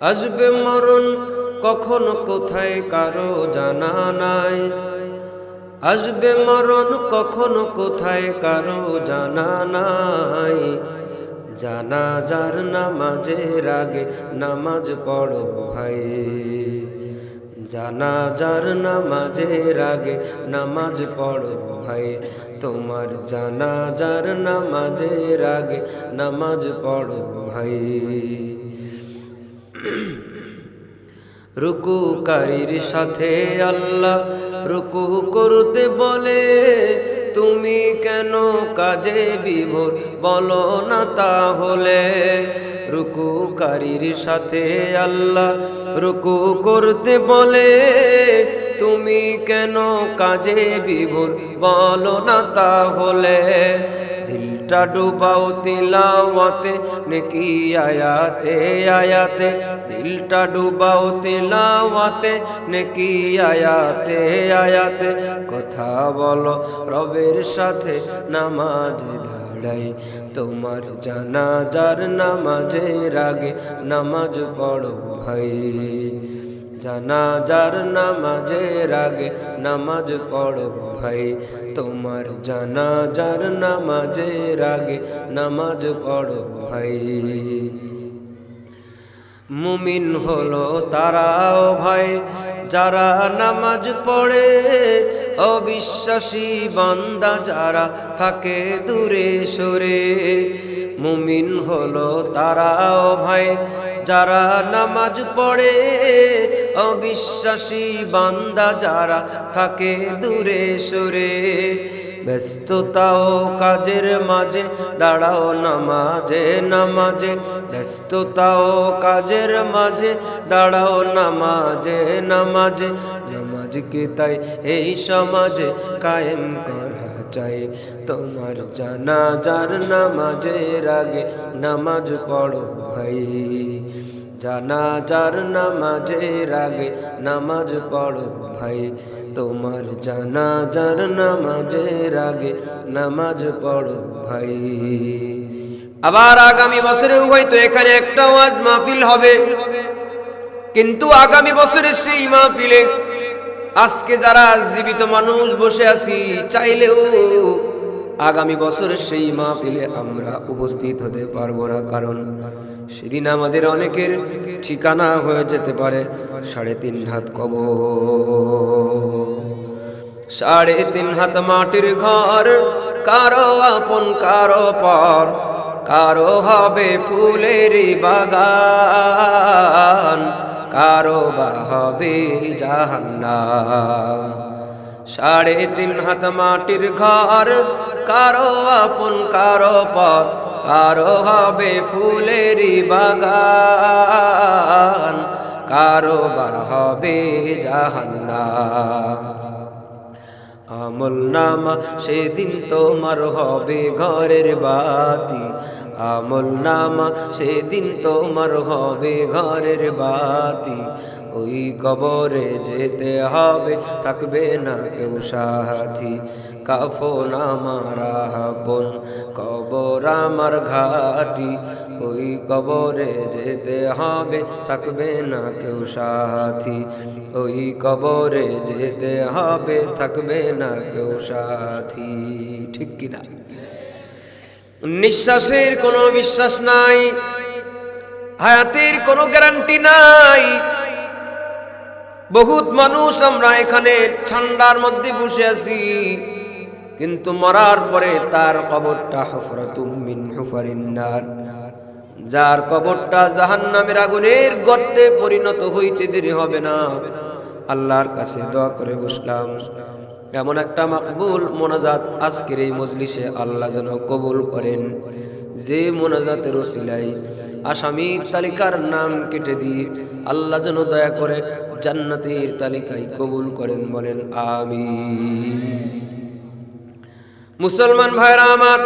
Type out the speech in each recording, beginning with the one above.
আসবে মরণ কখন কোথায় কারো জানা নাই। আসবে মরণ কখন কোথায় কারো জানা নাই। জানাজার নামাজের আগে নামাজ পড়ো ভাই। জানাজার নামাজের আগে নামাজ পড়ো ভাই। তোমার জানাজার নামাজের আগে নামাজ পড়ো ভাই। রুকুকারীর সাথে আল্লাহ রুকু করতে বলে, তুমি কেন কাজে বিভোর বলো না তাহলে। রুকুকারীর সাথে আল্লাহ রুকু করতে বলে, তুমি কেন কাজে বিভোর বলো না তাহলে। দিলটা ডুবাও তিলাওয়াতে নেকি আয়াতে আয়াতে। দিলটা ডুবাও তিলাওয়াতে নেকি আয়াতে আয়াতে। কথা বলো রবের সাথে নামাজে দাঁড়াই। তোমার জানাজার নামাজের আগে নামাজ পড়ো ভাই। জানাজার নামাজের আগে নামাজ পড়ো ভাই। তোমার জানাজার নামাজের আগে নামাজ পড়ো ভাই। মুমিন হলো তারাও ভাই যারা নামাজ পড়ে, অবিশ্বাসী বান্দা যারা থাকে দূরে সরে। মুমিন হলো তারাও ভাই যারা নামাজ পড়ে, অবিশ্বাসী বান্দা যারা থাকে দূরে সরে। ব্যস্ততা ও কাজের মাঝে দাঁড়াও নামাজে নামাজে। ব্যস্ততা ও কাজের মাঝে দাঁড়াও নামাজে নামাজে। নামাজকে তাই এই সমাজে কায়েম করা চাই। তোমার জানাজার নামাজের আগে নামাজ পড়ো ভাই। জানাজার নামাজের আগে নামাজ পড়ো ভাই। তোমার জানাজার নামাজের আগে নামাজ পড়ো ভাই। আবার আগামী বছরে হয়তো এখানে একটা ওয়াজ মাহফিল হবে, কিন্তু আগামী বছরের সেই মাহফিলে আজকে যারা জীবিত মানুষ বসে আছি, চাইলেও আগামী বছরের সেই মাহফিলে আমরা উপস্থিত হতে পারবো না। কারণ সেদিন আমাদের অনেকের ঠিকানা হয়ে যেতে পারে 3.5 হাত কবর, 3.5 হাত মাটির ঘর। কারো আপন কারো পর, কারো হবে ফুলের বাগান, কারো বা হবে জাহান্নাম। 3.5 হাত মাটির ঘর, কারো আপন কারো পর, কারো হবে ফুলের বাগান, কারো বা হবে জাহান্নাম। আমল নামা সেদিন তোমার হবে ঘরের বাতি। আমল নামা সেদিন তোমার হবে ঘরের বাতি। ওই কবরে যেতে হবে, থাকবে না কেউ সাথী। কাফন আমার আপন, কবর আমার ঘাটি। ওই কবরে যেতে হবে, থাকবে না কেউ সাথী। ওই কবরে যেতে হবে, থাকবে না কেউ সাথী। ঠিক কিনা? নিঃশ্বাসের কোনো বিশ্বাস নাই, হায়াতের কোনো গ্যারান্টি নাই। বহুত মানুষ আমরা এখানে ঠান্ডার মধ্যে বসে আছি, কিন্তু মরার পরে তার কবরটা হুফরাতুম মিন হুফারিন নার। যার কবরটা জাহান্নামের আগুনের গর্তে পরিণত হইতে দেরি হবে না। আল্লাহর কাছে দোয়া করে বসলাম, এমন একটা মাকবুল মোনাজাত আজকের এই মজলিসে আল্লাহ যেন কবুল করেন, যে মোনাজাতের ওসিলায় আসামির তালিকার নাম কেটে দিয়ে আল্লাহ যেন দয়া করে জান্নাতের তালিকায় কবুল করেন। বলেন আমিন। মুসলমান ভাইরা আমার,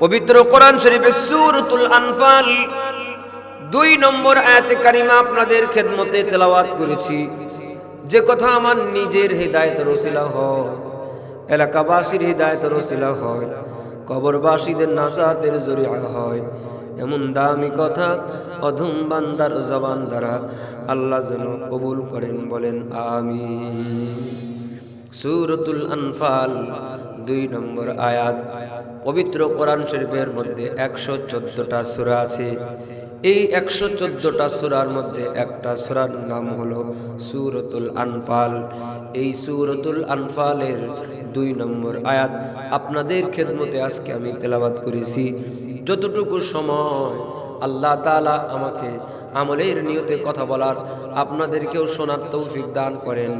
পবিত্র কোরআন শরীফের সূরাতুল আনফাল 2 নম্বর আয়াতে কারিমা আপনাদের খেদমতে তেলাওয়াত করেছি। যে কথা আমার নিজের হৃদায়তের ওসিলা হয়, এলাকাবাসীর হৃদায়তের ওসিলা হয়, কবরবাসীদের নাজাতের জরিয়া হয়, এমন দামি কথা অধম বান্দার জবান দ্বারা আল্লাহ যেন কবুল করেন, বলেন আমিন। সূরাতুল আনফাল 2 নম্বর আয়াত। পবিত্র কোরআন শরীফের মধ্যে 114টা সূরা আছে। এই 114টা সূরার মধ্যে একটা সূরার নাম হলো সূরাতুল আনফাল। এই সূরাতুল আনফালের 2 নম্বর আয়াত আপনাদের খেদমতে আজকে আমি তেলাওয়াত করেছি। যতটুকু সময় আল্লাহ তাআলা আমাকে আমলের নিয়তে কথা বলার, আপনাদেরকেও শোনার তৌফিক দান করেন।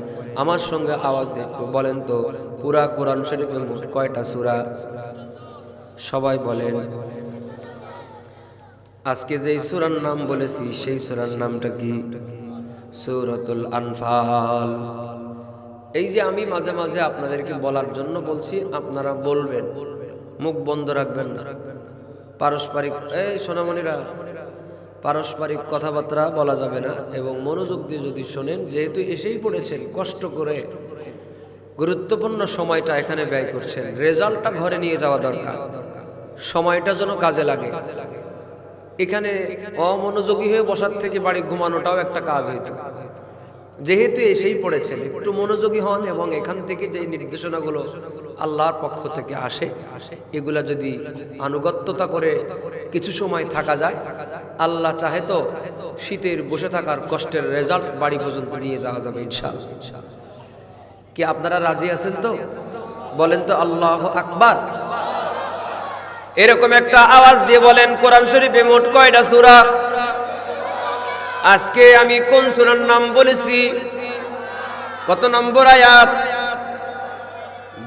আমার সঙ্গে আওয়াজ দেখো, বলেন তো পুরা কোরআন শরীফে মোট কয়টা সূরা? সবাই বলেন। আজকে যেই সূরার নাম বলেছি সেই সূরার নামটা কি? সূরাতুল আনফাল। এই যে আমি মাঝে মাঝে আপনাদেরকে বলার জন্য বলছি, আপনারা বলবেন, মুখ বন্ধ রাখবেন না। পারস্পরিক, এই সোনামণিরা, পারস্পরিক কথাবার্তা বলা যাবে না এবং মনোযোগ দিয়ে যদি শোনেন, যেহেতু এসেই পড়েছেন, কষ্ট করে গুরুত্বপূর্ণ সময়টা এখানে ব্যয় করছেন, রেজাল্টটা ঘরে নিয়ে যাওয়া দরকার, সময়টা যেন কাজে লাগে। এখানে অমনোযোগী হয়ে বসার থেকে বাড়ি ঘুমানোটাও একটা কাজ হইতো। যেহেতু এসেই পড়েছেন, একটু মনোযোগী হন এবং এখান থেকে যে নির্দেশনাগুলো আল্লাহর পক্ষ থেকে আসে, এগুলা যদি আনুগত্যতা করে কিছু সময় থাকা যায়, আল্লাহ চাহে তো শীতের বসে থাকার কষ্টের রেজাল্ট বাড়ি পর্যন্ত নিয়ে যাওয়া যাবে ইনশাআল্লাহ। কি আপনারা রাজি আছেন তো? বলেন তো আল্লাহু আকবার। এরকম একটা আওয়াজ দিয়ে বলেন, কোরআন শরীফে মোট কয়টা সূরা? আজকে আমি কোন সূরার নাম বলেছি? কত নম্বর আয়াত?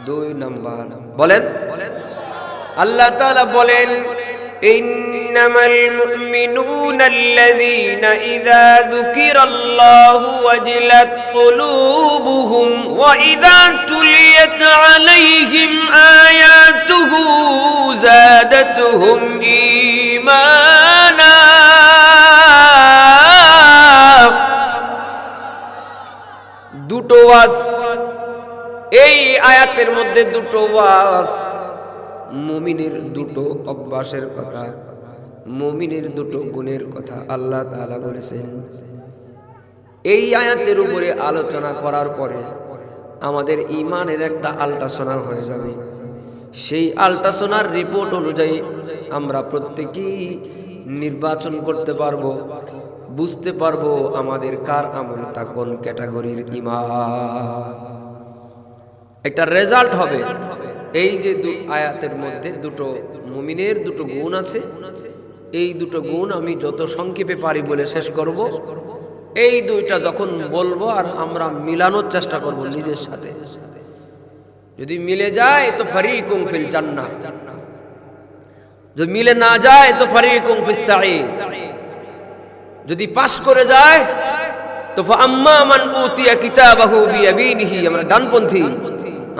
2 নম্বর। বলেন। আল্লাহ তাআলা বলেন, ইন্নামাল মুমিনুনা আল্লাযীনা ইযা যুকিরাল্লাহু ওয়াজিলাত কুলুবুহুম ওয়া ইযা তুলিয়াত আলাইহিম আয়াতুহু যাদাতুহুম ঈমানা। দুটো ওয়াজ এই আয়াতের মধ্যে, দুটো ওয়াজ। মুমিনের দুটো অভ্যাসের কথা, মুমিনের দুটো গুণের কথা আল্লাহ তাআলা বলেছেন। এই আয়াতের উপরে আলোচনা করার পরে আমাদের ঈমানের একটা আল্ট্রাসোনা হয়ে যাবে। সেই আল্ট্রাসোনার রিপোর্ট অনুযায়ী আমরা প্রত্যেকেই নির্বাচন করতে পারবো, বুঝতে পারবো আমাদের কার আমলটা কোন ক্যাটাগরির ঈমান। একটা রেজাল্ট হবে। এই যে আয়াতের মধ্যে দুটো মুমিনের দুটো গুণ আছে, এই দুটো গুণ আমি যত সংক্ষেপে পারি বলে শেষ করব। এই দুইটা যখন বলবো আর আমরা মিলানোর চেষ্টা করব নিজের সাথে, যদি মিলে যায় তো ফারিকুম ফিল জান্নাহ, যদি মিলে না যায় তো ফারিকুম ফিস সাঈদ। যদি পাশ করে যায় তো ফাআম্মা মান উতিয়া কিতাবাহু বিয়ামিনিহি, আমরা ডানপন্থী,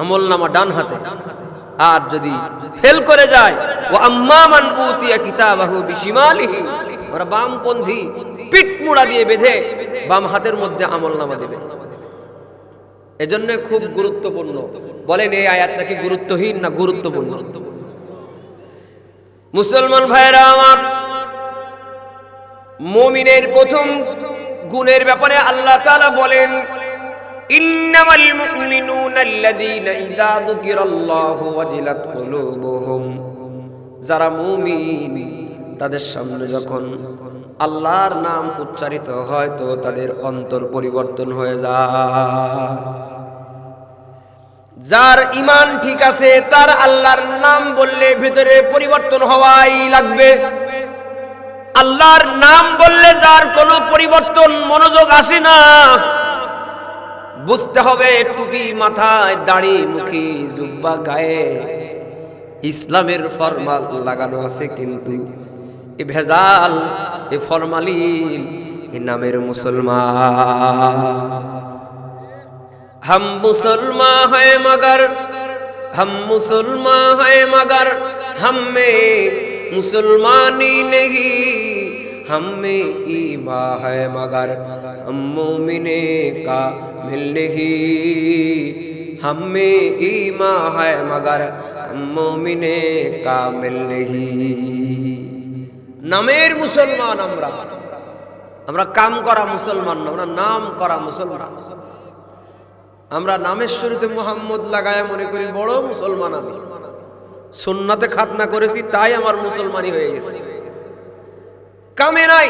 আমলনামা ডান হাতে। আর যদি ফেল করে যায় ওয়া আম্মা মান উতিয়া কিতাবাহু বিশিমালিহি, আমরা বামপন্থী, পিঠ মুড়া দিয়ে বেঁধে বাম হাতের মধ্যে আমলনামা দেবে। এজন্য খুব গুরুত্বপূর্ণ। বলেন এই আয়াতটা কি গুরুত্বহীন না গুরুত্বপূর্ণ? মুসলমান ভাইরা আমার, মুমিনের প্রথম গুণের ব্যাপারে আল্লাহ তাআলা বলেন, ইন্নামাল মুমিনুনা আল্লাযীনা ইযা যুকিরাল্লাহু ওয়াজিলাত কুলুবুহুম। যারা মুমিন, তাদের সামনে যখন আল্লাহর নাম উচ্চারিত হয় তো তাদের অন্তর পরিবর্তন হয়ে যায়। যার ঈমান ঠিক আছে তার আল্লাহর নাম বললে ভিতরে পরিবর্তন হওয়াই লাগবে। আল্লাহর নাম বললে যার কোনো পরিবর্তন মনোযোগ আসে না, বুঝতে হবে টুপি মাথায়, দাড়ি মুখে, জুব্বা গায়ে, ইসলামের ফরমাল লাগানো আছে, কিন্তু এ ভেজাল, এ ফরমালিন, এ নামের মুসলমান। हम मुसलमान हैं मगर, हम मुसलमान हैं मगर हम में मुसलमानी नहीं, हम में ईमान है मगर हम मोमिने का मिल नहीं, हम में ईमान है मगर हम मोमिने का मिल नहीं। নামের মুসলমান। আমরা কাম করা মুসলমান না, আমরা নাম করা মুসলমান। আমরা নামের শুরুতে মুহাম্মদ লাগায়া মনে করি বড় মুসলমান। আমি সুন্নাতে খাতনা করেছি তাই আমার মুসলমানি হয়ে গেছে। কামে নাই,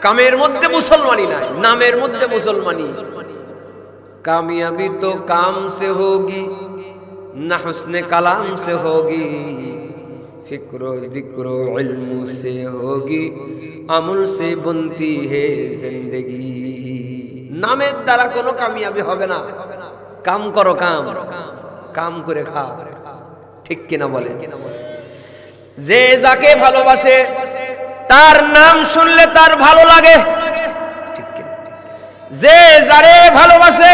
কামের মধ্যে মুসলমানি নাই, নামের মধ্যে মুসলমানি। কামিয়াবি তো কাম সে হোগি না হুসনে কালাম সে হোগি, फिक्रो जिक्रो इल्म से होगी अमल से बनती है जिंदगी। নামের দ্বারা কোনো কামিয়াবি হবে না। কাম করো, কাম কাম করে খাও, ঠিক কিনা বলে? যে যাকে ভালোবাসে তার নাম শুনলে তার ভালো লাগে, ঠিক কিনা? যে যারে ভালোবাসে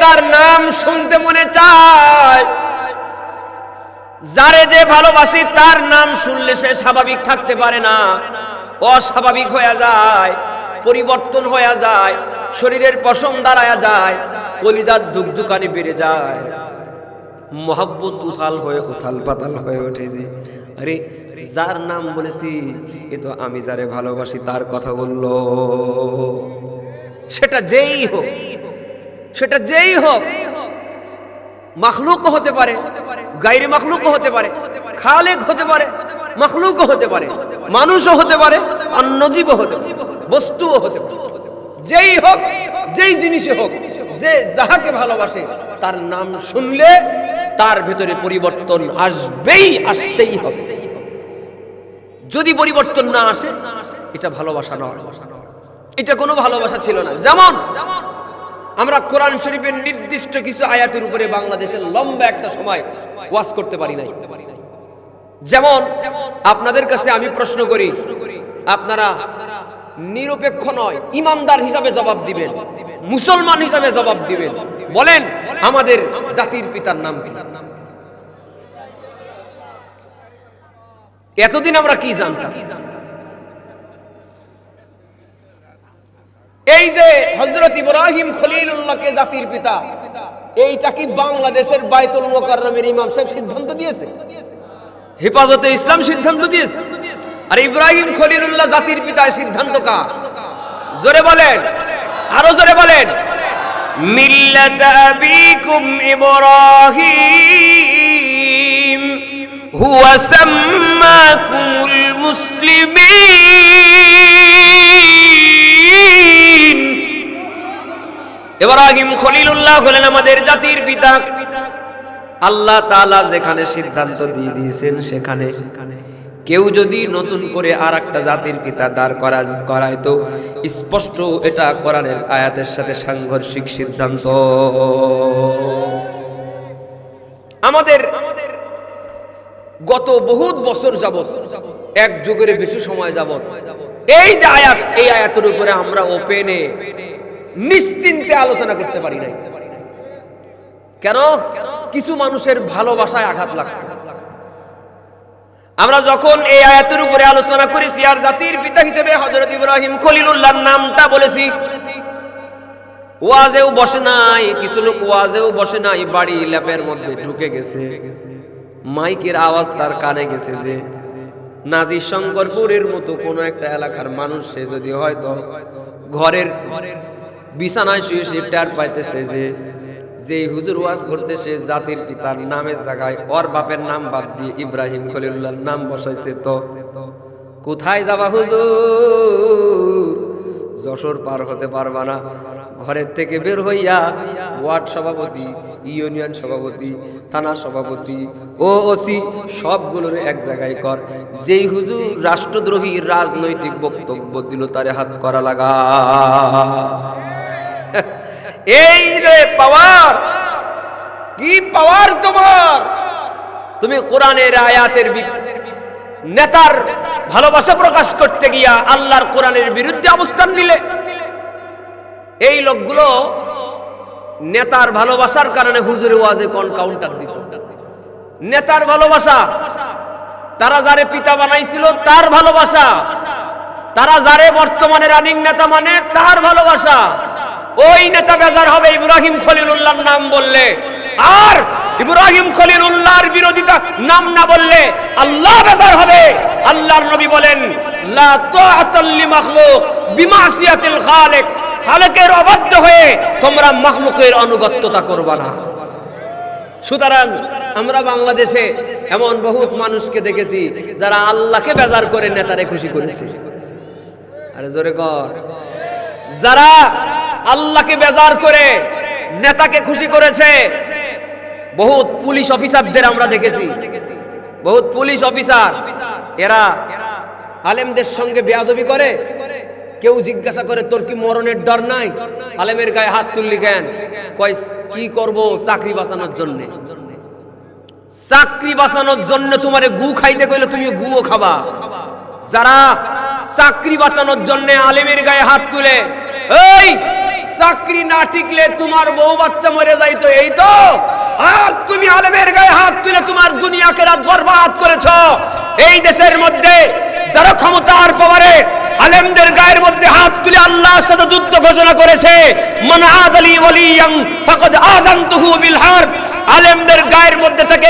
তার নাম শুনতে মনে চায়। যারে যে ভালোবাসি তার নাম শুনলে সে স্বাভাবিক থাকতে পারে না, অস্বাভাবিক হয়ে যায়, পরিবর্তন হয়ে যায়, শরীরের পশম দাঁড়ায়া যায়, কলিজার দুকদুকানি বেড়ে যায়, মহব্বত উথাল হয়ে উথাল পাতাল হয়ে ওঠেছে। আরে যার নাম বলেছি এ তো আমি যারে ভালোবাসি তার কথা বললো। সেটা যেই হোক, সেটা যেই হোক, মখলুক হতে পারে, গায়রে মখলুক হতে পারে, খালেক হতে পারে, মখলুক হতে পারে, মানুষও হতে পারে, অন্য জীবও হতে পারে, বস্তুও হতে পারে। যেই হোক, যেই জিনিসে হোক, যে যাহাকে ভালোবাসে তার নাম শুনলে তার ভেতরে পরিবর্তন আসবেই, আসতেই হবে। যদি পরিবর্তন না আসে এটা ভালোবাসা নয়, এটা কোনো ভালোবাসা ছিল না। যেমন আমরা কোরআন শরীফের নির্দিষ্ট কিছু আয়াতের উপরে বাংলাদেশের লম্বা একটা সময় ওয়াজ করতে পারি নাই। যেমন আপনাদের কাছে আমি প্রশ্ন করি, আপনারা নিরপেক্ষ নয়, ইমানদার হিসাবে জবাব দিবেন, মুসলমান হিসাবে জবাব দিবেন। বলেন আমাদের জাতির পিতার নাম কি? এতদিন আমরা কি জানতাম? এই যে হযরত ইব্রাহিম খলিলুল্লাহকে জাতির পিতা, এইটা কি বাংলাদেশের বায়তুল মুকাররমের ইমাম সাহেব সিদ্ধান্ত দিয়েছে? হেফাজতে ইসলাম সিদ্ধান্ত দিয়েছে? আর ইব্রাহিম খলিলুল্লাহ জাতির পিতা সিদ্ধান্ত কার? জোরে বলেন, আরো জোরে বলেন। মিল্লাত আবিকুম ইব্রাহিম হুয়া সাম্মাকুমুল মুসলিমিন। ইব্রাহিম খলিলুল্লাহ হলেন আমাদের জাতির পিতা। আল্লাহ তাআলা যেখানে সিদ্ধান্ত দিয়ে দিয়েছেন সেখানে কেউ যদি নতুন করে আর একটা জাতির পিতা দাঁড় করায় তো স্পষ্ট এটা কোরআনের আয়াতের সাথে সাংঘর্ষিক সিদ্ধান্ত। আমাদের গত বহুত বছর যাবত, এক যুগের বেশি সময় যাবত এই যে আয়াত, এই আয়াতের উপরে আমরা ওপেনে নিশ্চিন্তে আলোচনা করতে পারি নাই। কেন? কিছু মানুষের ভালোবাসায় আঘাত লাগতো। আমরা যখন এই আয়াতের উপরে আলোচনা করেছি আর জাতির পিতা হিসেবে হযরত ইব্রাহিম খলিলুল্লাহর নামটা বলেছি, ওয়াজেও বসে নাই, কিছু লোক ওয়াজেও বসে নাই, বাড়ি ল্যাপের মধ্যে ঢুকে গেছে, মাইকের আওয়াজ তার কানে গেছে যে নাজি শঙ্করপুরের মতো কোন একটা এলাকার মানুষ, সে যদি হয়তো ঘরের বিছানায় শুয়ে সে টের পাইতেছে যে হুজুর ওয়াজ করতেছে জাতির পিতার নামের জায়গায় ওর বাপের নাম বাদ দিয়ে ইব্রাহিম খলিলুল্লাহর নাম বসাইছে, তো কোথায় যাবা হুজুর? যশোর পার হতে পারবা না। ঘরের থেকে বের হইয়া ওয়ার্ড সভাপতি, ইউনিয়ন সভাপতি, থানা সভাপতি ও ওসি সবগুলোর এক জায়গায় কর। যেই হুজুর রাষ্ট্রদ্রোহী রাজনৈতিক বক্তব্য দিল তারে হাত করা লাগা। এই রে পাওয়ার, কি পাওয়ার তোমার! তুমি কোরআনের আয়াতের নেতার ভালোবাসা প্রকাশ করতে গিয়া আল্লাহর কোরআনের বিরুদ্ধে অবস্থান নিলে। এই লোকগুলো নেতার ভালোবাসার কারণে হুজুরের ওয়াজে কোন কাউন্টার দিত। নেতার ভালোবাসা, তারা যারে পিতা বানাইছিল তার ভালোবাসা, তারা যারে বর্তমানে রানিং নেতা মানে তার ভালোবাসা। ওই নেতা বেজার হবে ইব্রাহিম খলিলুল্লাহর নাম বললে, আর ইব্রাহিম খলিলুল্লাহর বিরোধিতা নাম না বললে আল্লাহ বেজার হবে। আল্লাহর নবী বলেন লা তাআতাল লিমাখলুক বিমাসিয়াতিল খালিক, খালেকের অবাধ্য হয়ে তোমরা মাখলুকের আনুগত্যতা করবা না। সুতরাং আমরা বাংলাদেশে এমন বহুত মানুষকে দেখেছি যারা আল্লাহকে বেজার করে নেতারে খুশি করেছে। আরে জোরে কর, যারা আল্লাহকে বেজার করে নেতাকে খুশি করেছে। বহুত পুলিশ অফিসারদের আমরা দেখেছি, বহুত পুলিশ অফিসার এরা আলেমদের সঙ্গে বেয়াদবি করে। কেউ জিজ্ঞাসা করে তোর কি মরণের ডর নাই? আলেমের গায়ে হাত তুললি কেন? কয় কি করব, চাকরি বাঁচানোর জন্য। চাকরি বাঁচানোর জন্য তোমারে গু খাইতে কইলে তুমি গুও খাবা। যারা চাকরি বাঁচানোর জন্য আলেমের গায়ে হাত তুলে, এই চাকরি না টিকলে তোমার বউ বাচ্চা মরে যাইতো, এই তো আর তুমি আলেমের গায়ে হাত তুলে তোমার দুনিয়া কেরাত বরবাদ করেছো। এই দেশের মধ্যে যারা ক্ষমতার পাওয়ারে আলেমদের গায়ের মধ্যে হাত তুলে আল্লাহর সাথে যুদ্ধ ঘোষণা করেছে, মান আদালি ওয়ালিয়ান ফাকাদ আযানতুহু বিল হারব। আলেমদের গায়ের মধ্যে থেকে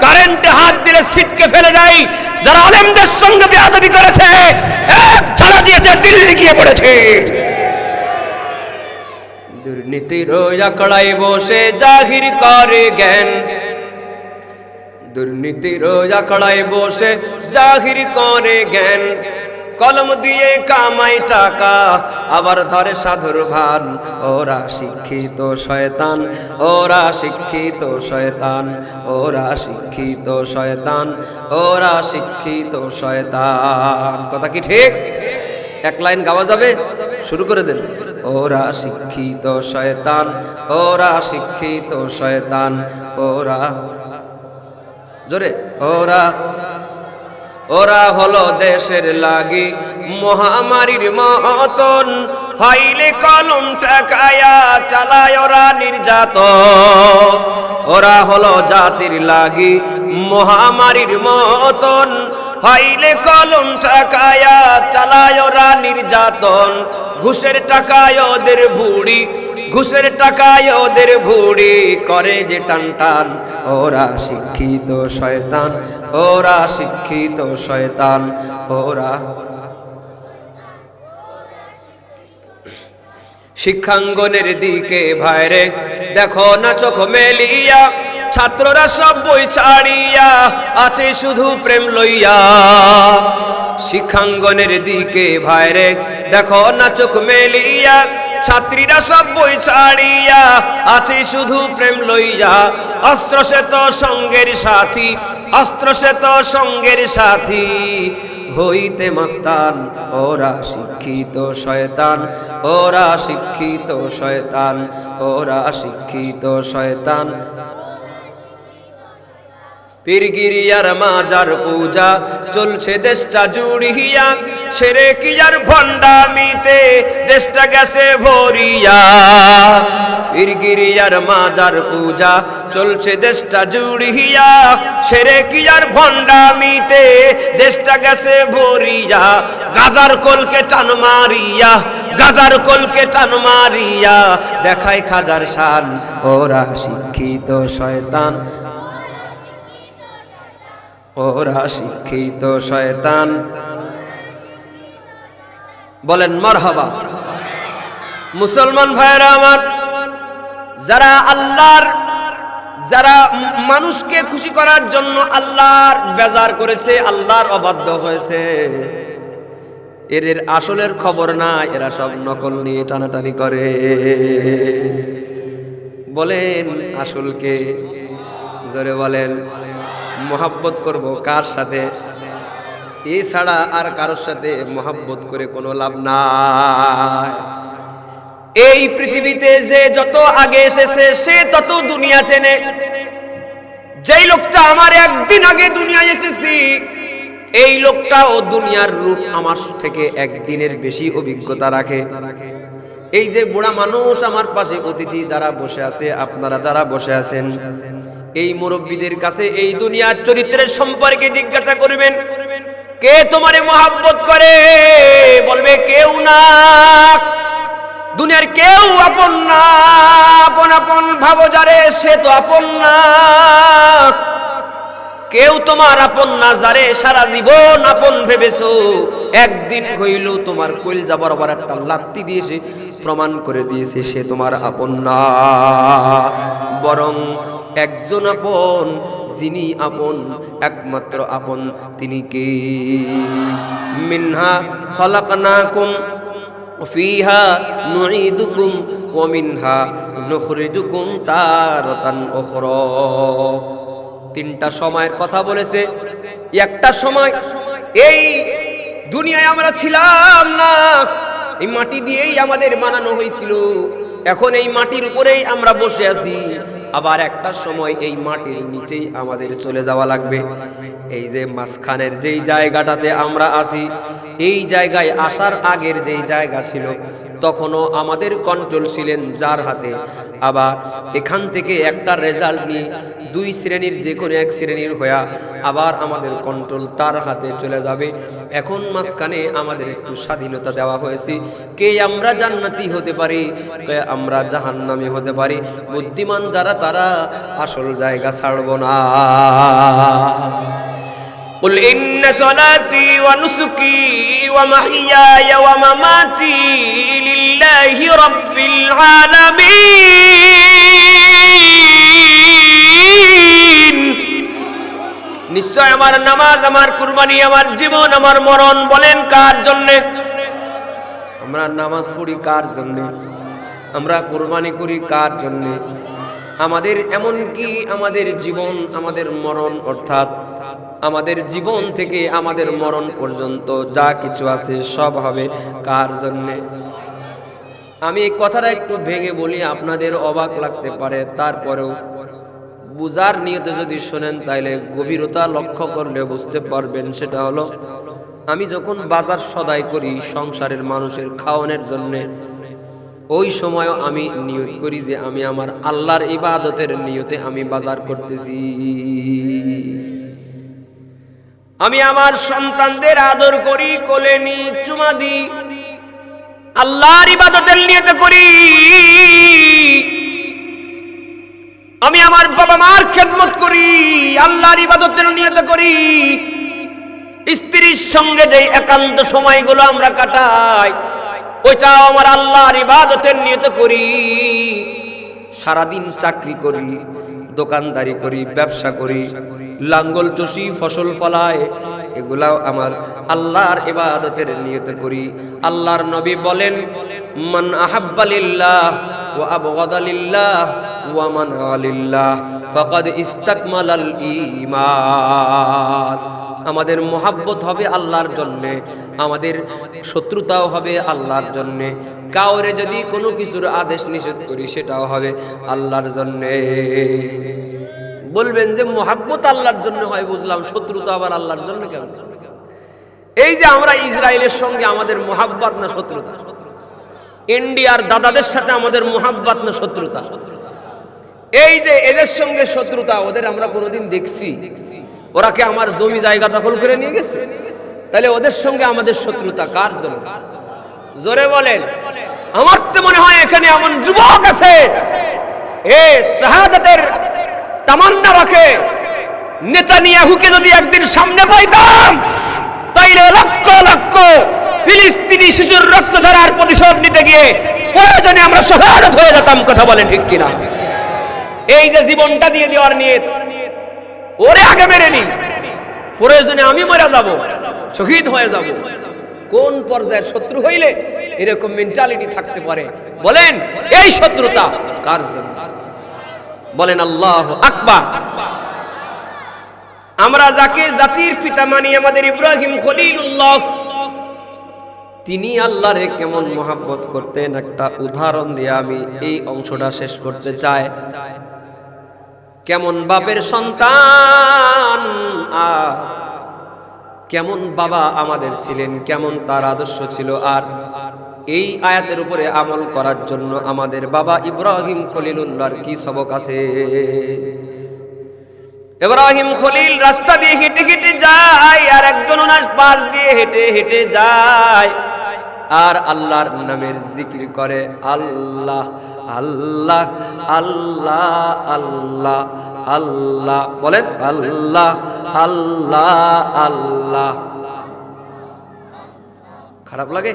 কারেন্টে হাত দিলে ছিটকে ফেলে দেয়। যারা আলেমদের সঙ্গে বেয়াদবি করেছে, এক ঝাড়া দিয়েছে, দিল্লি গিয়ে পড়েছে। দুর্নীতির আখড়ায় বসে জাহির করে জ্ঞান, দুর্নীতির আখড়ায় বসে জাহির করে জ্ঞান। কলম দিয়ে কামাই টাকা আবার ধরে সাধুর ভান। ওরা শিক্ষিত শয়তান, ওরা শিক্ষিত শয়তান, ওরা শিক্ষিত শয়তান, ওরা শিক্ষিত শয়তান। কথা কি ঠিক? এক লাইন গাওয়া যাবে? শুরু করে দেন। ওরা শিক্ষিত শয়তান, ওরা শিক্ষিত শয়তান, ওরা জোরে, ওরা হলো দেশের লাগি মহামারীর মতন। ফাইলে কলম ঠেকায়া চালায় ওরা নির্যাতন। ওরা হলো জাতির লাগি মহামারীর মতন। ফাইলে কলম ঠেকায়া চালায় ওরা নির্যাতন। ঘুষের টাকায় ওদের ভুড়ি, ঘুষের টাকায় ওদের ভুড়ি করে যে টান টান। ওরা শিক্ষিত শয়তান, ওরা শিক্ষিত শয়তান, ওরা। শিক্ষাঙ্গনের দিকে ভাইরে দেখো না চোখ মেলিয়া, ছাত্ররা সব বই ছাড়িয়া আছে শুধু প্রেম লইয়া। শিক্ষাঙ্গনের দিকে ভাইরে দেখো না চোখ মেলিয়া, ছাত্রীরা সব বই ছাড়িয়া আছে শুধু প্রেম লইয়া। অস্ত্র সে তো সঙ্গের সাথী, অস্ত্র সে তো সঙ্গের সাথী হইতে মস্তান। ওরা শিক্ষিত শয়তান, ওরা শিক্ষিত শয়তান, ওরা শিক্ষিত শয়তান। পীরগিরিয়ার মাজার পূজা চলছে দেশটা জুড়িয়া, সেরে কিয়ার ভণ্ডামিতে দেশটা গেছে ভরিয়া। পীরগিরিয়ার মাজার পূজা চলছে দেশটা জুড়িয়া, সেরে কিয়ার ভণ্ডামিতে দেশটা গেছে ভরিয়া। গাজার কলকে টান মারিয়া, গাজার কলকে টান মারিয়া দেখায় খাজার শান। ওরা শিক্ষিত শয়তান, ওরা শিক্ষিত শয়তান। বলেন মারহাবা। মুসলমান ভাইরা আমার, যারা আল্লাহর, যারা মানুষকে খুশি করার জন্য আল্লাহর বেজার করেছে, আল্লাহর অবাধ্য হয়েছে, এদের আসলের খবর না, এরা সব নকল নিয়ে টানাটানি করে। বলেন আসলকে, জোরে বলেন। মোহাব্বত করব কার সাথে? এছাড়া আর কারোর সাথে মোহাব্বত করে কোনো লাভ নাই। এই পৃথিবীতে যে যত আগে এসেছে সে তত দুনিয়া চেনে। যেই লোকটা আমার একদিন আগে দুনিয়ায় এসেছি, এই লোকটাও দুনিয়ার রূপ আমার থেকে একদিনের বেশি অভিজ্ঞতা রাখে। এই যে বুড়া মানুষ আমার পাশে অতিথি যারা বসে আছে, আপনারা যারা বসে আছেন, এই মুরব্বীদের কাছে এই দুনিয়ার চরিত্রের সম্পর্কে জিজ্ঞাসা করবেন, কে তোমারে মহব্বত করে? বলবে কেউ না, দুনিয়ার কেউ আপন না, আপন আপন ভাবো যারে সে তো আপন না, কেউ তোমার আপন না যারে সারা জীবন আপন ভেবেছো, একদিন হইল তোমার কলিজা বরাবর একটা লাত্তি দিয়েছে, প্রমাণ করে দিয়েছে সে তোমার আপন না। বরং একজন আপন, যিনি আপন, একমাত্র আপন তিনি কে? মিনহা খলাকনাকুম ফিহা নুঈদুকুম ওয়া মিনহা নুখরিজুকুম তারাতান উখরা। তিনটা সময়ের কথা বলেছে। একটা সময় এই দুনিয়ায় আমরা ছিলাম না, এই মাটি দিয়েই আমাদের বানানো হয়েছিল, এখন এই মাটির উপরেই আমরা বসে আছি। আবার একটা সময় এই মাটির নিচেই আমাদের চলে যাওয়া লাগবে। এই যে মাঝখানের যেই জায়গাটাতে আমরা আছি, এই জায়গায় আসার আগের যেই জায়গা ছিল তখনও আমাদের কন্ট্রোল ছিলেন যার হাতে। আবার এখান থেকে একটা রেজাল্ট নিয়ে দুই শ্রেণীর যে কোনো এক শ্রেণীর হয়ে আবার আমাদের কন্ট্রোল তার হাতে চলে যাবে। এখন মাঝখানে আমাদের একটু স্বাধীনতা দেওয়া হয়েছে। কে আমরা জান্নাতি হতে পারি, কে আমরা জাহান্নামী হতে পারি। বুদ্ধিমান যারা তারা আসল জায়গা ছাড়ব না। قل إن صلاتي ونسكي ومحياي ومماتي لله رب العالمين। নিশ্চয় আমার নামাজ, আমার কুরবানি, আমার জীবন, আমার মরণ, বলেন কার জন্য? আমরা নামাজ পড়ি কার জন্য? আমরা কুরবানি করি কার জন্য? আমাদের এমনকি আমাদের জীবন, আমাদের মরণ, অর্থাৎ আমাদের জীবন থেকে আমাদের মরণ পর্যন্ত যা কিছু আছে সব হবে কার জন্য? আমি এই কথাটা একটু ভেঙে বলি, আপনাদের অবাক লাগতে পারে, তারপরেও বুঝার নিয়তে যদি শোনেন তাইলে গভীরতা লক্ষ্য করলে বুঝতে পারবেন। সেটা হলো, আমি যখন বাজার সদাই করি সংসারের মানুষের খাওয়ানোর জন্যে, ওই সময়ও আমি নিয়ত করি যে আমি আমার আল্লাহর ইবাদতের নিয়তে আমি বাজার করতেছি। আমি আমার সন্তানদের আদর করি, কোলে নি, চুমা দিই, আল্লাহর ইবাদতের নিয়তে করি। আমি আমার বাবা মার খেদমত করি, আল্লাহর ইবাদতের নিয়তে করি। স্ত্রীর সঙ্গে যে একান্ত সময়গুলো আমরা কাটাই, ওইটাও আমার আল্লাহর ইবাদতের নিয়তে করি। সারাদিন চাকরি করি, দোকানদারি করি, ব্যবসা করি, লাঙ্গল চষি, ফসল ফলায়, এগুলাও আমার আল্লাহর ইবাদতের নিয়তে করি। আল্লাহর নবী বলেন, মান আহাব্বা লিল্লাহ ওয়া আবগাদা লিল্লাহ ওয়া মানআ লিল্লাহ ফাকাদ ইসতাকমালাল ঈমান। আমাদের মোহাব্বত হবে আল্লাহর জন্যে, আমাদের শত্রুতাও হবে আল্লাহর জন্যে। কাউরে যদি কোনো কিছুর আদেশ নিষেধ করি সেটাও হবে আল্লাহর জন্যে। বলবেন যে মোহাব্বত আল্লাহর জন্য হয়, বুঝলাম, শত্রুতা আবার আল্লাহর জন্য কেন? এই যে আমরা ইসরায়েলের সঙ্গে আমাদের মোহাব্বত না শত্রুতা? ইন্ডিয়ার দাদাদের সাথে আমাদের মোহাব্বত না শত্রুতা? এই যে এদের সঙ্গে শত্রুতা, ওদের আমরা কোনোদিন দেখছি? ওরা কি আমার জমি জায়গা দখল করে নিয়ে গেছে? তাহলে ওদের সঙ্গে আমাদের শত্রুতা কার জন্য? জোরে বলেন। আমার তো মনে হয় এখানে এমন যুবক আছে শাহাদাতের তামান্না রাখে, নেতানিয়াহুকে যদি একদিন সামনে পাইতাম তাইলে লক্ষ লক্ষ ফিলিস্তিনি শিশুর রক্ত ধারার প্রতিশোধ নিতে গিয়ে প্রয়োজনে আমরা শাহাদাত হয়ে যেতাম। কথা বলেন ঠিক কিনা? এই যে জীবনটা দিয়ে দেওয়ার নিয়ত, ওরে আগে মেরে নি, প্রয়োজনে আমি মরে যাব, শহীদ হয়ে যাব। কোন পর্যায়ের শত্রু হইলে এরকম মেন্টালিটি থাকতে পারে? বলেন এই শত্রুতা কার জন্য? বলেন আল্লাহু আকবার। আমরা যাকে জাতির পিতা মানি, আমাদের ইব্রাহিম খলিলুল্লাহ, তিনি আল্লাহরে কেমন মহব্বত করতেন একটা উদাহরণ দিয়ে আমি এই অংশটা শেষ করতে চাই। কেমন বাপের সন্তান আর কেমন বাবা আমাদের ছিলেন, কেমন তার আদর্শ ছিল। আর এই আয়াতের উপরে আমল করার জন্য আমাদের বাবা ইব্রাহিম খলিলুল্লাহর কি সবক আছে। ইব্রাহিম খলিল রাস্তা দিয়ে হেঁটে হেঁটে যায়, আর একজন ওনার পাশ দিয়ে হেঁটে হেঁটে যায় আর আল্লাহর নামের জিকির করে। আল্লাহ আল্লাহ আল্লাহ আল্লাহ আল্লাহ, বলেন আল্লাহ আল্লাহ আল্লাহ। খারাপ লাগে?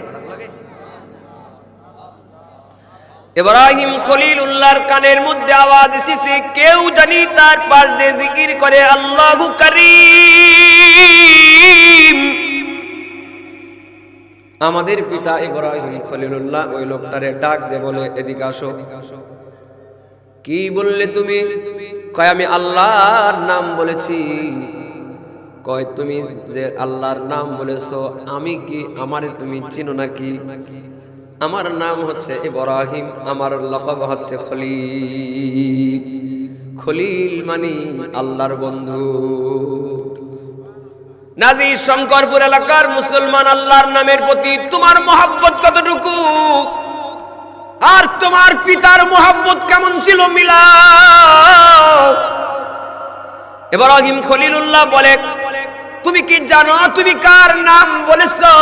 ইব্রাহিম খলিলুল্লাহর কানের মধ্যে আওয়াজ এসেছে, কেউ জানি তার পাশ দিয়ে জিকির করে আল্লাহু কারীম। আমাদের পিতা ইব্রাহিম খলিলুল্লাহ ওই লোকটারে ডাক দিয়ে বলে, এদিকে আসো। কি বললে তুমি? কয় আমি আল্লাহর নাম বলেছি। কয় তুমি যে আল্লাহর নাম বলেছো, আমি কি আমারে তুমি চিনো নাকি? আমার নাম হচ্ছে ইব্রাহিম, আমার লকব হচ্ছে খলিল। খলিল মানে আল্লাহর বন্ধু। নাজির শঙ্করপুর এলাকার মুসলমান, আল্লাহর নামের প্রতি তোমার মহব্বত কতটুকু, আর তোমার পিতার মহব্বত কেমন ছিল মিলাও। ইব্রাহিম খলিলুল্লাহ বলে, তুমি কি জানো তুমি কার নাম বলেছো?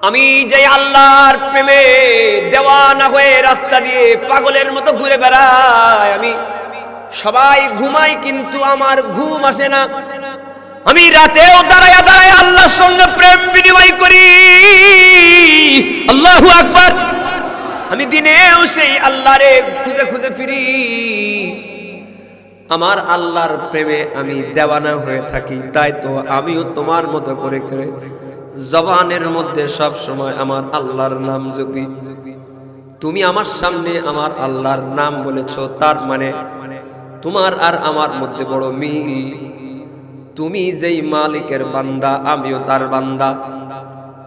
আমি যে আল্লাহর প্রেমে দেওয়ানা হয়ে রাস্তা দিয়ে পাগলের মতো ঘুরে বেড়াই, আমি সবাই ঘুমাই কিন্তু আমার ঘুম আসে না। আমি রাতেও দাঁড়ায়া দাঁড়ায় আল্লাহর সঙ্গে প্রেম বিনিময় করি। আল্লাহু আকবার। আমি দিনেও সেই আল্লাহরে খুঁজে খুঁজে ফিরি। আমার আল্লাহর প্রেমে আমি দেওয়ানা হয়ে থাকি। তাই তো আমিও তোমার মতো করে করে জবানের মধ্যে সব সময় আমার আল্লাহর নাম জপি। তুমি আমার সামনে আমার আল্লাহর নাম বলেছো, তার মানে তোমার আর আমার মধ্যে বড় মিল। তুমি যেই মালিকের বান্দা, আমিও তার বান্দা।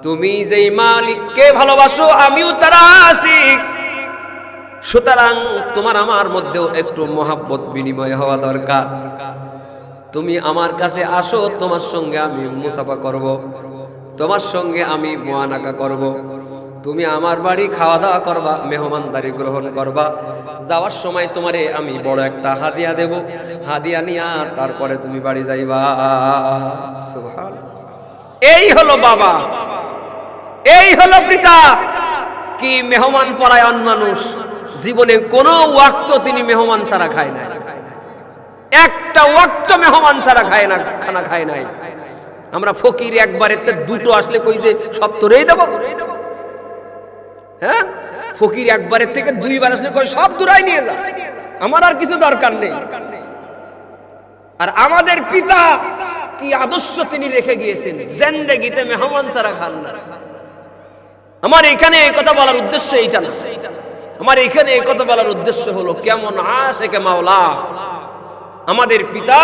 তুমি যেই মালিককে ভালোবাসো, আমিও তার আশিক। সুতরাং তোমার আমার মধ্যেও একটু মহাব্বত বিনিময় হওয়া দরকার। তুমি আমার কাছে আসো, তোমার সঙ্গে আমি মুসাফা করব, তোমার সঙ্গে আমি মুআনাকা করব। তুমি আমার বাড়ি খাওয়া দাওয়া করবা, মেহমানদারি গ্রহণ করবা। যাওয়ার সময় তোমারে আমি বড় একটা হাদিয়া দেব, হাদিয়া নিয়া তারপরে তুমি বাড়ি যাইবা। সুবহানাল্লাহ। এই হলো বাবা, এই হলো পিতা। কি মেহমান পরায়ণ মানুষ, জীবনে কোনো ওয়াক্ত তিনি মেহমান ছাড়া খায় না। একটা ওয়াক্ত মেহমান ছাড়া খায় না, খানা খায় নাই। আমরা ফকির, একবারে দুটো আসলে কই যে সব তোরেই দেব। হ্যাঁ, ফকির একবারের থেকে দুইবার আসলে কই সব দূরাই নিয়ে যা, আমার আর কিছু দরকার নেই। আর আমাদের পিতা কি আদর্শ তিনি রেখে গিয়েছেন, জিন্দেগিতে মেহমান ছাড়া খান না। আমার এখানে এই কথা বলার উদ্দেশ্য এইটা না। আমার এখানে এই কথা বলার উদ্দেশ্য হলো কেমন আশিক মাওলা আমাদের পিতা,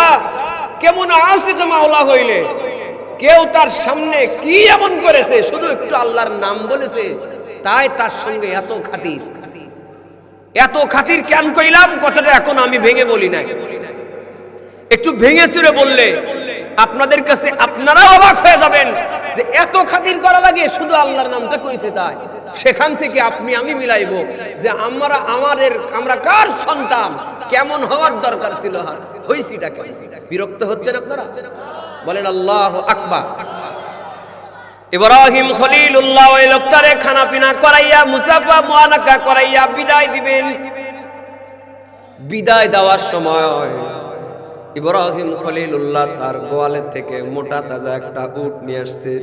কেমন আশিক মাওলা হইলে কেউ তার সামনে কি এমন করেছে, শুধু একটু আল্লাহর নাম বলেছে, তাই তার সঙ্গে এত খাতির। এত খাতির কেন কইলাম কথাটা এখন আমি ভেঙে বলি নাই, একটু ভেঙে চুরে বললে আপনাদের কাছে আপনারাও অবাক হয়ে যাবেন যে এত খাতির করা লাগে, শুধু আল্লাহর নামটা কইছে তাই। সেখান থেকে আপনি আমি মিলাইবো যে আমরা কার সন্তান, কেমন হওয়ার দরকার ছিল, হইছিটা কি। বিরক্ত হচ্ছেন আপনারা? বলেন আল্লাহু আকবার। ইব্রাহিম খলিলুল্লাহ ওই লোকটারে খানা পিনা করাইয়া মুসাফা মুআনাকা করাইয়া বিদায় দিবেন। বিদায় দেওয়ার সময় ইব্রাহিম খলিলুল্লাহ তার গোয়ালের থেকে মোটা তাজা একটা উট নিয়ে আসছে।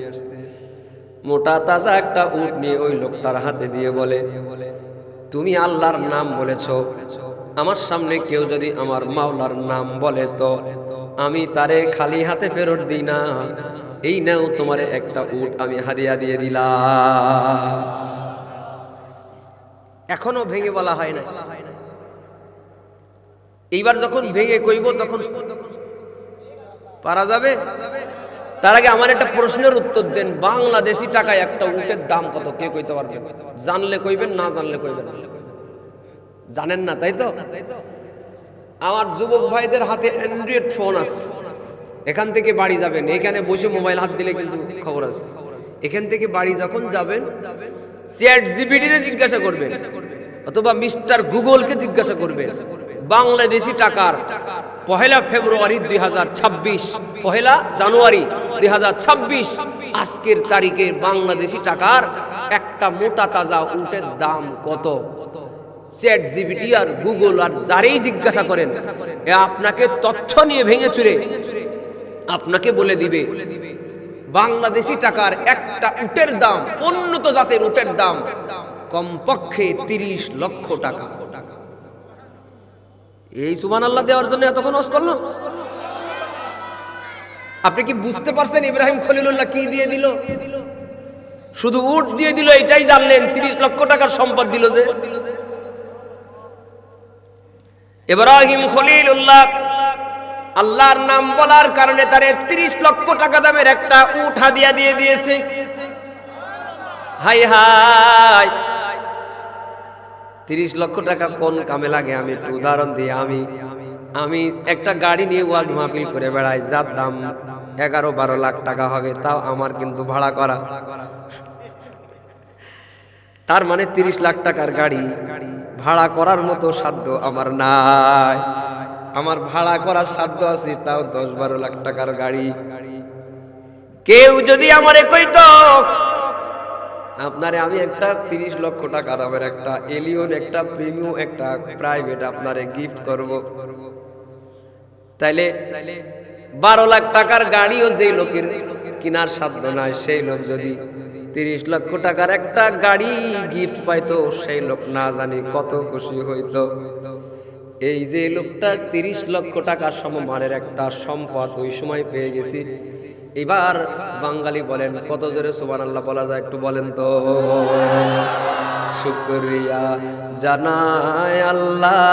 মোটা তাজা একটা উট নিয়ে ওই লোকটার হাতে দিয়ে বলে, তুমি আল্লাহর নাম বলেছো, আমার সামনে কেউ যদি আমার মাওলার নাম বলে তো আমি তারে খালি হাতে ফেরত দিই না। এই নাও তোমারে একটা উট আমি হাদিয়া দিয়ে দিলাম। এখনো ভেঙে বলা হয় না। এইবার যখন ভেঙে কইব তখন পারা যাবে। তার আগে আমার একটা প্রশ্নের উত্তর দেন, বাংলাদেশি টাকায় একটা উটের দাম কত? কে কইতে পারবে? জানলে কইবেন, না জানলে কইবেন। জানেন না তাই তো? আমার যুবক ভাইদের হাতে অ্যান্ড্রয়েড ফোন আছে, এখান থেকে বাড়ি যাবেন, এখানে বসে মোবাইল হাত দিলে কিন্তু খবর আছে। এখান থেকে বাড়ি যখন যাবেন চ্যাট জিপিটিকে জিজ্ঞাসা করবেন অথবা মিস্টার গুগলকে জিজ্ঞাসা করবেন বাংলাদেশি টাকার 1 ফেব্রুয়ারি 2026, 1 জানুয়ারি 2026 আজকের তারিখে বাংলাদেশি টাকার একটা মোটা তাজা উটের দাম কত? চ্যাট জিপিটি আর গুগল আর যারেই জিজ্ঞাসা করেন, এ আপনাকে তথ্য নিয়ে ভেঙে চুরে আপনাকে বলে দিবে বাংলাদেশি টাকার একটা উটের দাম, উন্নত জাতের উটের দাম কমপক্ষে 30 লক্ষ টাকা। এই সুবহানাল্লাহ দেওয়ার জন্য এতক্ষণ ওয়াজ করলো। আপনি কি বুঝতে পারছেন ইব্রাহিম খলিলুল্লাহ কি দিয়ে দিল? শুধু উট দিয়ে দিল, এটাই জানলেন 30 লক্ষ টাকার সম্পদ দিল যে। ইব্রাহিম খলিলুল্লাহ আল্লাহর নাম বলার কারণে তারে 30 লক্ষ টাকা দামের একটা উট হাদিয়া দিয়ে দিয়েছে। হাই হাই, 30 লক্ষ টাকা কোন কামে লাগে? আমি একটু উদাহরণ দিই। আমি একটা গাড়ি নিয়ে ওয়াজ মাহফিল করে বেড়াই, যার দাম 11-12 লাখ টাকা হবে, তাও আমার কিন্তু ভাড়া করা। তার মানে 30 লাখ টাকার গাড়ি ভাড়া করার মতো সাধ্য আমার নাই। আমার ভাড়া করার সাধ্য আছে তাও 10-12 লাখ টাকার গাড়ি। কেউ যদি আমারে কইতো আপনারে আমি একটা 30 লক্ষ টাকা দামের একটা এলিয়ন, একটা প্রিমিয়াম, একটা প্রাইভেট আপনারে গিফট করব, তাইলে 12 লাখ টাকার গাড়িও যেই লোকের কেনার সাধ্য নাই, সেই লোক যদি 30 লক্ষ টাকার একটা গাড়ি গিফট পাইতো, সেই লোক না জানি কত খুশি হইতো। এই যে লোকটা 30 লক্ষ টাকার সমমানের একটা সম্পদ ওই সময় পেয়ে গেছি। এবার বাঙালি বলেন কত জোরে সুবহানাল্লাহ বলা যায় একটু বলেন তো? শুকরিয়া জানাই আল্লাহ,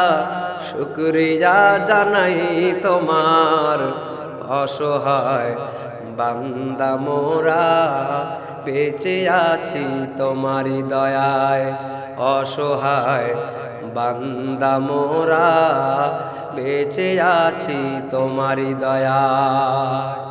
শুকরিয়া জানাই তোমার, অসহায় বান্দা মোরা বেঁচে আছি তোমারই দয়ায়, অসহায় বান্দা মোরা বেঁচে আছি তোমারই দয়ায়।